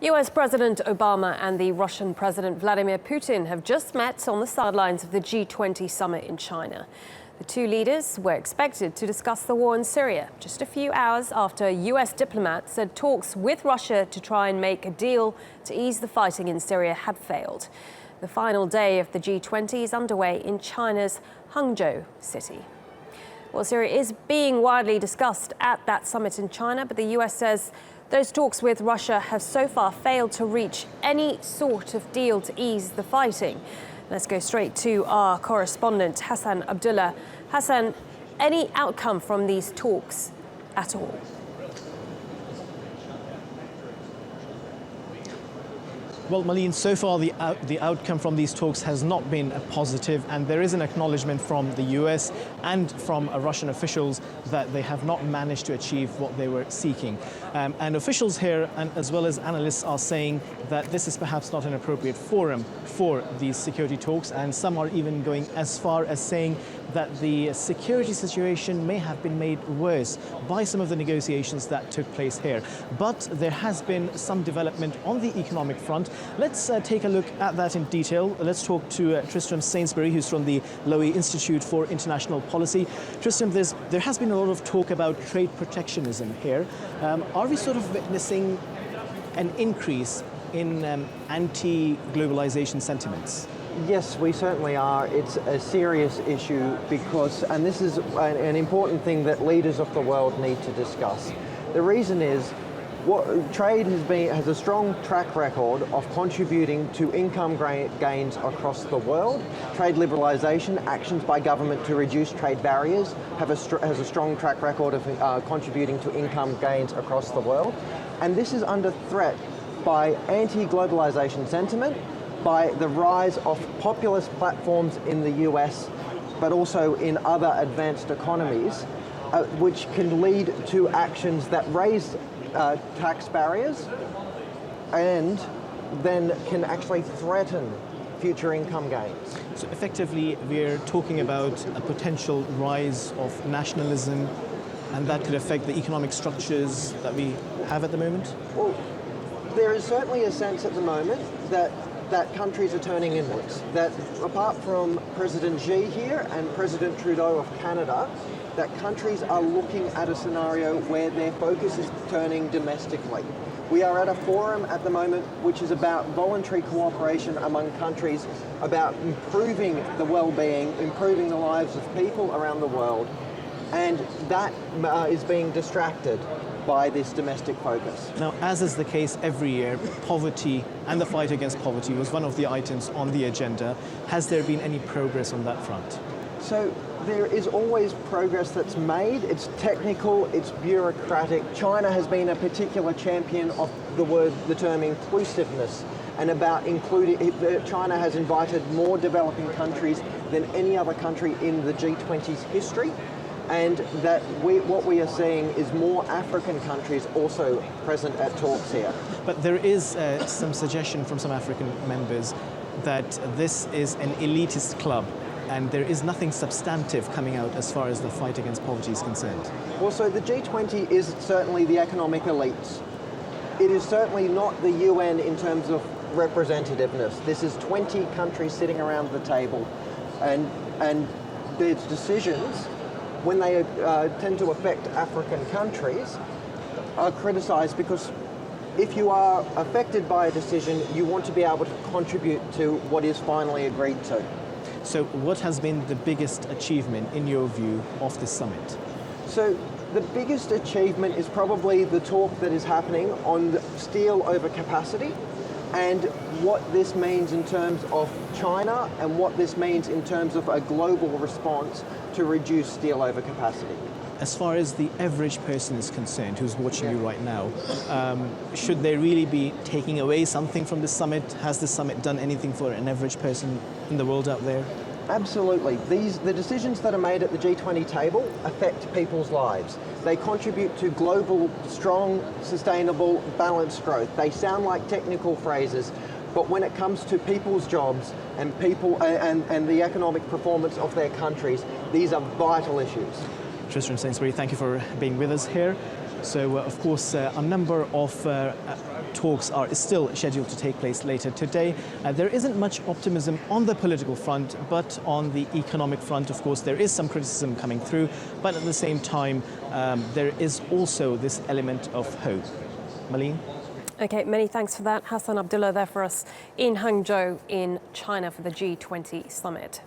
US President Obama and the Russian President Vladimir Putin have just met on the sidelines of the G20 summit in China. The two leaders were expected to discuss the war in Syria just a few hours after US diplomats said talks with Russia to try and make a deal to ease the fighting in Syria had failed. The final day of the G20 is underway in China's Hangzhou city. Well, Syria is being widely discussed at that summit in China, but the US says those talks with Russia have so far failed to reach any sort of deal to ease the fighting. Let's go straight to our correspondent, Hassan Abdullah. Hassan, any outcome from these talks at all? Well, Malene, so far the outcome from these talks has not been positive, and there is an acknowledgement from the US and from Russian officials that they have not managed to achieve what they were seeking. And officials here, and as well as analysts, are saying that this is perhaps not an appropriate forum for these security talks, and some are even going as far as saying that the security situation may have been made worse by some of the negotiations that took place here. But there has been some development on the economic front. Let's take a look at that in detail. Let's talk to Tristram Sainsbury, who's from the Lowy Institute for International Policy. Tristram, there has been a lot of talk about trade protectionism here. Are we sort of witnessing an increase in anti-globalization sentiments? Yes, we certainly are. It's a serious issue because, and this is an important thing that leaders of the world need to discuss. The reason is, trade has a strong track record of contributing to income gains across the world. Trade liberalisation, actions by government to reduce trade barriers, has a strong track record of contributing to income gains across the world. And this is under threat by anti-globalisation sentiment, by the rise of populist platforms in the US, but also in other advanced economies, which can lead to actions that raise tax barriers and then can actually threaten future income gains. So effectively, we're talking about a potential rise of nationalism, and that could affect the economic structures that we have at the moment? Well, there is certainly a sense at the moment that countries are turning inwards. That apart from President Xi here and President Trudeau of Canada, that countries are looking at a scenario where their focus is turning domestically. We are at a forum at the moment which is about voluntary cooperation among countries, about improving the well-being, improving the lives of people around the world, and that is being distracted by this domestic focus. Now, as is the case every year, poverty and the fight against poverty was one of the items on the agenda. Has there been any progress on that front? So there is always progress that's made. It's technical, it's bureaucratic. China has been a particular champion of the term inclusiveness, and about including, China has invited more developing countries than any other country in the G20's history. And that what we are seeing is more African countries also present at talks here. But there is some suggestion from some African members that this is an elitist club, and there is nothing substantive coming out as far as the fight against poverty is concerned. Well, so the G20 is certainly the economic elites. It is certainly not the UN in terms of representativeness. This is 20 countries sitting around the table, and there's decisions, when they tend to affect African countries, are criticised because if you are affected by a decision, you want to be able to contribute to what is finally agreed to. So what has been the biggest achievement, in your view, of this summit? So the biggest achievement is probably the talk that is happening on steel overcapacity, and what this means in terms of China and what this means in terms of a global response to reduce steel overcapacity. As far as the average person is concerned, who's watching you right now, should they really be taking away something from this summit? Has this summit done anything for an average person in the world out there? Absolutely. The decisions that are made at the G20 table affect people's lives. They contribute to global, strong, sustainable, balanced growth. They sound like technical phrases, but when it comes to people's jobs and and the economic performance of their countries, these are vital issues. Tristram Sainsbury, thank you for being with us here. So, of course, a number of talks are still scheduled to take place later today. There isn't much optimism on the political front, but on the economic front, of course, there is some criticism coming through. But at the same time, there is also this element of hope. Malene? Okay, many thanks for that. Hassan Abdullah there for us in Hangzhou in China for the G20 summit.